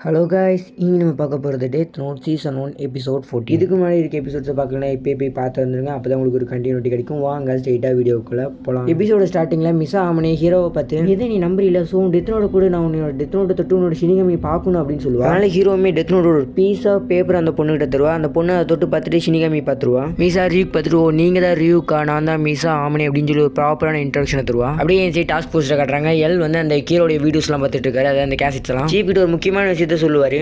Hello guys, இங்கே நம்ம பார்க்க போகிறது டெத் நோட் சீசன் 1 எபிசோட் 14. இதுக்கு முன்னாடி இருக்க எபிசோட்ஸை பார்க்கலாம், இப்போ போய் பார்த்து வந்துருங்க. அப்போ தான் உங்களுக்கு ஒரு கண்டினியூட்டி கிடைக்கும். வாங்க ஸ்ட்ரெயிட்டாக வீடியோக்குள்ளே போகலாம். எபிசோட ஸ்டார்டிங்கில் மிஸ் ஆமனே ஹீரோவை பார்த்து இதை நீ நம்பரில்லை, ஸோ டெத் நோட கூட நான் உன்னோட டெத் நோட்டை தொட்டு உன்னோட ஷினிகமி பார்க்கணும் அப்படின்னு சொல்லுவா. அதனால ஹீரோவுமே டெத் நோட ஒரு பீஸ் ஆஃப் பேப்பர் அந்த பொண்ணுகிட்ட தருவா. அந்த பொண்ணை அதை தொட்டு பார்த்துட்டு ஷினிகமி பார்த்துருவா. மீசா ரியூக்கு பார்த்துட்டு, ஓ நீங்கள் தான் ரியூக்கா, நான் தான் மிஸ் ஆமனே அப்படின்னு சொல்லி ஒரு ப்ராப்பரான இன்ட்ரடக்ஷனை தருவா. அப்படியே என் சைட் டாஸ்க் போஸ்டர் காட்டுறாங்க. எல் வந்து அந்த ஹீரோடைய வீடியோஸ்லாம் பார்த்துட்டு இருக்காரு, அதாவது அந்த கேசட்ஸ் எல்லாம். சீஃப் கிட்ட ஒரு முக்கியமான விஷயத்த சொல்லுவார்.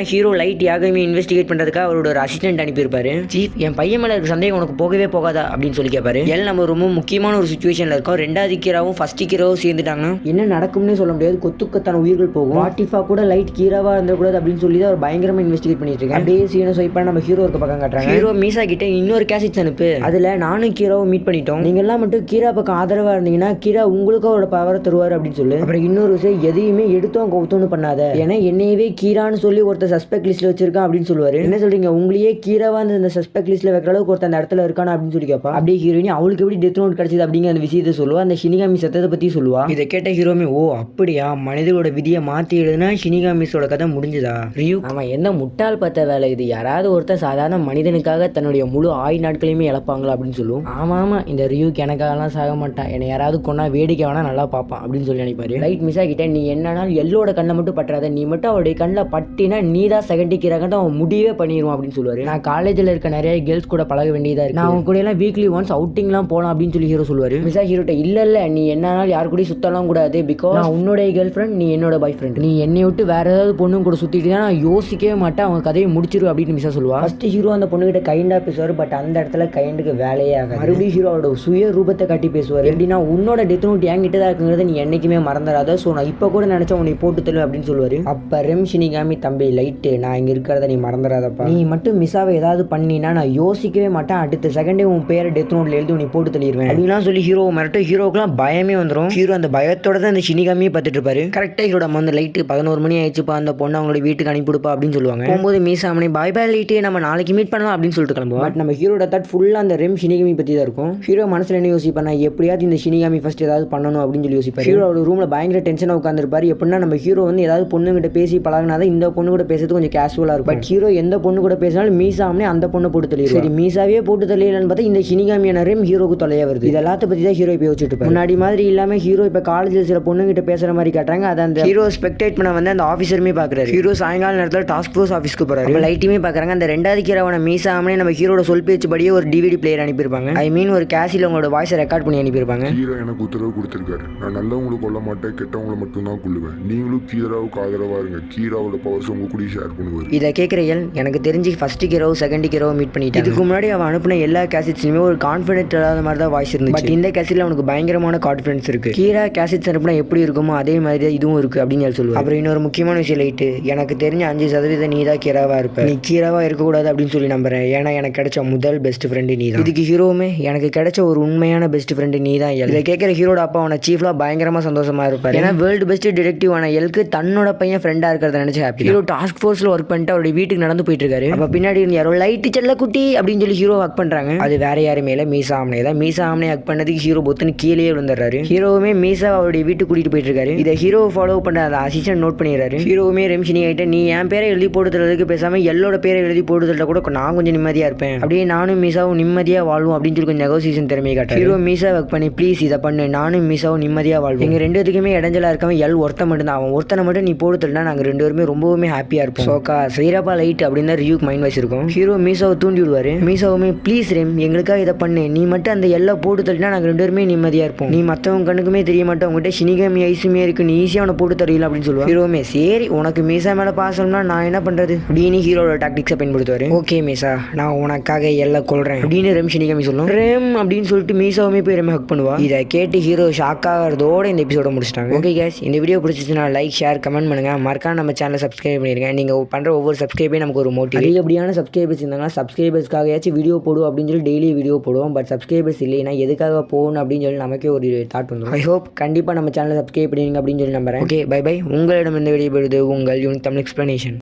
ஹீரோ லைட் யாகமே இன்வெஸ்டிகேட் பண்றதுக்காக அவரோட ஒரு அசிஸ்டன்ட் அனுப்பியிருப்பாரு. சீஃப், என் பையன் மேல இருக்க சந்தேகம் உனக்கு போகவே போகாதா அப்படின்னு சொல்லி கேட்பாரு. எல் நம்ம ரொம்ப முக்கியமான ஒரு சுச்சுவேஷன்ல இருக்கோம். ரெண்டாவது கீராவும் ஃபர்ஸ்ட் கீராவும் சேர்ந்துட்டாங்கன்னா என்ன நடக்கும்னு சொல்ல முடியாது. கொத்துக்கத்தான உயிர்கள் போகும். வாட்டிஃபா கூட லைட் கீராவா இருந்தக்கூடாது அப்படின்னு சொல்லி தான் அவர் பயங்கரமா இன்வெஸ்டிகேட் பண்ணிட்டு இருக்காங்க. அப்படியே சீனை ஸ்வைப்பா நம்ம ஹீரோ இருக்க பக்கம் காட்டுறாங்க. ஹீரோ மீசா கிட்ட இன்னொரு கேசட்ஸ் அனுப்பு, அதுல நானும் கீராவும் மீட் பண்ணிட்டோம், நீங்க எல்லாம் மட்டும் கீரா பக்கம் ஆதரவா இருந்தீங்கன்னா கீரா உங்களுக்கு அவரோட பவரை தருவாரு அப்படின்னு சொல்லி. அப்புறம் இன்னொரு விஷயம், எதையுமே எடுத்தோம் கவுத்தோன்னு பண்ணாத, ஏன்னா என்னையவே கீரான்னு சொல்லி ஒருத்தர் சஸ்பெக்ட் லிஸ்ட்ல வச்சிருக்கான் அப்படின்னு சொல்லுவாரு. என்ன சொல்றீங்க, உங்களையே கீராவா அந்த சஸ்பெக்ட் லிஸ்ட்ல வைக்கிற அளவுக்கு ஒருத்தர் அந்த இடத்துல இருக்கானா அப்படின்னு சொல்லி கேட்பா. அப்படியே ஹீரோயினி அவளுக்கு எப்படி டெத் நோட் கிடைச்சது அப்படிங்கிற அந்த விஷயத்தை சொல்லுவா. அந்த ஷினிகாமி சத்தத்தை பத்தி சொல்லுவா. இதை கேட்ட ஹீரோமே, ஓ அப்படியா, மனிதர்களோட விதியை மாத்தி எழுதுனா ஷினிகாமிஸோட கதை முடிஞ்சுதா? ரியூ, ஆமா, எந்த முட்டாள் பார்த்த வேலை இது, யாராவது ஒருத்தர் சாதாரண மனிதனுக்காக தன்னுடைய முழு ஆயுள் நாட்களையுமே இழப்பாங்களா அப்படின்னு சொல்லுவோம். ஆமா ஆமா, இந்த ரியூக்கு எனக்காகலாம் சாக மாட்டான், என்னை யாராவது கொண்டா வேடிக்கை வேணா நல்லா பார்ப்பான் அப்படின்னு சொல்லி நினைப்பாரு. லைட் மிஸ் ஆகிட்ட, நீ என்னன்னாலும் எல்லோட கண்ணில் மட்டும் பற்றாத, நீ மட்டும் அவருடைய கண்ணில் பட்டினா நீ தான் செகண்ட் கீராக அவன் முடிவே பண்ணிடுவான் அப்படின்னு சொல்லுவாரு. நான் காலேஜில் இருக்க நிறைய கேர்ள்ஸ் கூட பழக வேண்டியதா இருக்கு, நான் அவங்க கூட எல்லாம் வீக்லி ஒன்ஸ் அவுட்டிங்லாம் போகலாம் அப்படின்னு சொல்லி ஹீரோ சொல்லுவாரு. மிசா ஹீரோட்ட, இல்ல நீ என்னாலும் யாரு கூட சுத்தலாம் கூடாது, பிகாஸ் நான் உன்னோட கேர்ள் ஃப்ரெண்ட், நீ என்னோட பாய் ஃப்ரெண்ட், நீ என்னை விட்டு வேற ஏதாவது பொண்ணு கூட சுத்திட்டு நான் யோசிக்கவே மாட்டேன், அவங்க கதையை முடிச்சிரு அப்படின்னு மிசா சொல்லுவா. ஃபர்ஸ்ட் ஹீரோ அந்த பொண்ணு கிட்ட கைண்டா பேசுவார், பட் அந்த இடத்துல கைண்டுக்கு வேலையே ஆகாது. மறுபடியும் ஹீரோ அவரோட சுய ரூபத்தை காட்டி பேசுவார். எப்படின்னா, உன்னோட டெத் நோட் என்கிட்ட தான் இருக்குங்கிறத நீ என்னைக்குமே மறந்துடாத, ஸோ நான் இப்போ கூட நினைச்சா உன்னை போட்டு தருவேன் அப்படின்னு சொல்லுவாரு. அப்ப ரெம் ஷினிகாமி, தம்பி லைட்டு, நான் இங்க இருக்கிறத நீ மறந்துடாதப்பா, நீ மட்டும் மிஸ்ஸாவை ஏதாவது பண்ணினா நான் யோசிக்கவே மாட்டேன், அடுத்த செகண்டே உன் பேரை டெத் நோட்ல எழுதி உன்னை போட்டு தள்ளிடுவேன் அப்படின்லாம் சொல்லி ஹீரோ மிரட்டு. ஹீரோக்கெல்லாம் பயமே வந்துடும். ஹீரோ அந்த பயத்தோட தான் அந்த ஷினிகாமியே பார்த்துட்டு இருப்பாரு. கரெக்டாக ஹீரோட வந்து லைட்டு 11 மணி ஆயிடுச்சுப்பா, அந்த பொண்ணு அவங்களோட வீட்டுக்கு அனுப்பிவிடுப்பா அப்படின்னு சொல்லுவாங்க. போகும்போது மீசாமணி, பாய் பாய் லைட்டு, நம்ம நாளைக்கு மீட் பண்ணலாம் அப்படின்னு சொல்லிட்டு கிளம்புவோம். பட் நம்ம ஹீரோட தாட் ஃபுல்லாக அந்த ரெம் ஷினிகாமி பற்றி தான் இருக்கும். ஹீரோ மனசில் என்ன யோசிப்பானா, எப்படியாவது இந்த ஷினிகாமி ஃபர்ஸ்ட் ஏதாவது பண்ணணும் அப்படின்னு சொல்லி யோசிப்பாரு. ஹீரோ ஒரு ரூம்ல பயங்கர டென்ஷனாக உட்காந்துருப்பாரு. எப்படின்னா, நம்ம ஹீரோ வந்து ஏதாவது பொண்ணுகிட்ட பேசி பழகினாதான் இந்த பொண்ணு கூட பேசுறது கொஞ்சம் கேஷுவலாக இருக்கும். பட் ஹீரோ எந்த பொண்ணு கூட பேசினாலும் மீசாமனே அந்த பொண்ணை போட்டு தள்ளிடுவாரு. சரி, மீசாவே போட்டு தள்ளிடலான்னு பார்த்தா இந்த ஷினிகாமியான ரெம் ஹீரோக்கு தொலையா வருது. இது எல்லாத்த பற்றி தான் ஹீரோ இப்போ யோசிச்சுட்டு இருப்பாரு. முன்னாடி மாதிரி இல்லாம ஹீரோ இப்போ காலேஜில் சில பொண்ணுகிட்ட பேசுற மாதிரி காட்டுறாங்க. அதை அந்த ஹீரோ ஸ்பெக்டேட் பண்ண வந்து அந்த ஆஃபீஸருமே பார்க்குறாரு. ஹீரோ சாயங்கால நேரத்தில் டாஸ்க் ஃபோர்ஸ் ஆஃபீஸ்க்கு போறாரு. லைட்டுமே பார்க்குறாங்க. அந்த ரெண்டாவது ஹீரோவான மீசாமனே நம்ம ஹீரோட சொல் பேச்சுபடியே ஒரு டிவிடி பிளேயர் அனுப்பியிருப்பாங்க. ஐ மீன் ஒரு கேசில் உங்களோட வாய்ஸை ரெக்கார்ட் பண்ணி அனுப்பியிருப்பாங்க. ஹீரோ எனக்கு உத்தரவு கொடுத்திருக்காரு, நான் நல்லவங்களை கொல்ல மாட்டேன், கெட்டவங்களை மட்டும் தான் கொல்லுவேன், நீங்களும் கீராவுக்கு ஆதரவா இருங்க, கீராவோட பவர்ஸ் உங்க கூட ஷேர் பண்ணுவார். இதை கேட்குற எல், எனக்கு தெரிஞ்சு first hero second hero meet பண்ணிட்டாங்க. இதுக்கு முன்னாடி அவன் அனுப்பின எல்லா கேசட்ஸ்லையுமே ஒரு கான்ஃபிடென்ட் இல்லாத மாதிரி தான் வாய்ஸ் இருந்துச்சு. பட் இந்த கேசட்ல அவனுக்கு பயங்கரமான கான்ஃபிடன்ஸ் இருக்கு. கீரா கேசட்ஸ் அனுப்பினா எப்படி இருக்குமோ அதே மாதிரி தான் இதுவும் இருக்கு அப்படின்னு சொல்லுவாங்க. அப்புறம் இன்னொரு முக்கியமான விஷயம், லைட்டு, எனக்கு தெரிஞ்ச 5% நீ தான் கீராவா இருப்ப, நீ கீராவா இருக்கக்கூடாது அப்படின்னு சொல்லி நம்புறேன், ஏன்னா எனக்கு கிடைச்ச முதல் பெஸ்ட் ஃப்ரெண்டு நீ தான். இதுக்கு ஹீரோவுமே, எனக்கு கிடைச்ச ஒரு உண்மையான பெஸ்ட் ஃப்ரெண்டு நீ தான் எல். இதை கேட்குற ஹீரோட அப்பா அவனை சீஃப்லாம் பயங்கரமா சந்தோஷமா இருப்பாரு. ஏன்னா வேர்ல்டு பெஸ்ட் டிடெக்டிவ் ஆன எல்க்கு தன்னோட பையன் ஃப்ரெண்டா இருக்கிறத நினைச்சு ஹாப்பி. ஹீரோ டாஸ்க் ஃபோர்ஸ்ல ஒர்க் பண்ணிட்டு அவருடைய வீட்டுக்கு நடந்து போயிட்டு இருக்காரு. அப்ப பின்னாடி இருந்து யாரோ லைட்டு செல்ல குட்டி அப்படின்னு சொல்லி ஹீரோ ஹக் பண்றாங்க. அது வேற யாருமே இல்ல, மீசா ஆமனே தான். மீசா ஆமனே ஹக் பண்ணதுக்கு ஹீரோ பொத்துன்னு கீழே விழுந்துறாரு. ஹீரோவுமே மீசா அவருடைய வீட்டுக்கு கூட்டிட்டு போயிட்டு இருக்காரு. இதை ஹீரோ ஃபாலோ பண்ண அந்த அசிஸ்டன்ட் நோட் பண்ணிடுறாரு. ஹீரோவுமே ரெம் ஷினி ஆயிட்ட, நீ என் பேரை எழுதி போட்டு தரதுக்கு பேசாம எல்லோட பேரை எழுதி போட்டு தரல கூட நான் கொஞ்சம் நிம்மதியா இருப்பேன், அப்படியே நானும் மீசாவும் நிம்மதியா வாழ்வோம் அப்படின்னு சொல்லி கொஞ்சம் நெகோசியேஷன் திறமையை காட்டுறாரு. ஹீரோ மீசா ஒர்க் பண்ணி, ப்ளீஸ் இதை பண்ணு, நானும் மீசாவும் நிம்மதியா வாழ்வோம், எங்க ரெண்டு பேருக்குமே இடைஞ்சலா இருக்கவன் எல் ஒருத்த மட்டும் தான், அவன் ஒருத்தனை மட்டும் நீ போட்டு தரலாம், நாங்க ரெண்டு பேருமே ரொம்பவுமே ஹாப்பியா இருப்போம், சோக்கா ஸ்ரீராப்பா லைட் அப்படின்னு ரியூக்கு மைண்ட் வாய்ஸ் இருக்கும். ஹீரோ மீசாவை தூண்டி விடுவாரு. மீசாவுமே, ப்ளீஸ் ரெம் எங்களுக்காக இதை பண்ணு, நீ மட்டும் அந்த எல்லாம் போட்டு தள்ளினா நாங்கள் ரெண்டு பேருமே நிம்மதியா இருப்போம், நீ மற்றவங்க கண்ணுக்குமே தெரிய மாட்டோம், உங்ககிட்ட ஷினிகாமி ஐசுமே இருக்கு, நீ ஈஸியாக அவனை போட்டு தரல அப்படின்னு சொல்லுவாங்க. ஹீரோமே, சரி உனக்கு மீசா மேலே பாசம்னா நான் என்ன பண்றது அப்படின்னு ஹீரோட டாக்டிக்ஸை பயன்படுத்துவாரு. ஓகே மீசா, நான் உனக்காக எல்லாம் கொள்றேன் அப்படின்னு ரெம் ஷினிகாமி சொல்லும். ரெம் அப்படின்னு சொல்லிட்டு மீசாவுமே போய் ரெம் ஹக் பண்ணுவா. இதை கேட்டு ஹீரோ ஷாக் ஆகிறதோட இந்த எபிசோட முடிச்சிட்டாங்க. ஓகே கேஸ், இந்த வீடியோ பிடிச்சிச்சுன்னா லைக் ஷேர் கமெண்ட் பண்ணுங்க, மறக்காம நம்ம சேனலை சப்ஸ்கிரைப் பண்ணிருங்க. நீங்க பண்ற ஒவ்வொரு சப்ஸ்கிரைபே நமக்கு ஒரு மோட்டிவ். அதிகப்படியான சப்ஸ்கிரைபர்ஸ் இருந்தாங்கன்னா சப்ஸ்கிரைபர்ஸ்க்காகயாச்சும் வீடியோ போடுவோம் அப்படின்னு சொல்லி டெய்லி வீடியோ போடுவோம். பட் சப்ஸ்கிரைபர்ஸ் இல்லைன்னா எதுக்காக போகணும் அப்படின்னு சொல்லி நமக்கே ஒரு தாட் வந்துடும். ஐ ஹோப் கண்டிப்பாக நம்ம சேனலை சப்ஸ்கிரைப் பண்ணுவீங்க அப்படின்னு சொல்லி நம்புறேன். Okay, bye bye. உங்களிடம் இந்த வீடியோ போடுது உங்கள் யூனிக் தமிழ் எக்ஸ்பிளனேஷன்.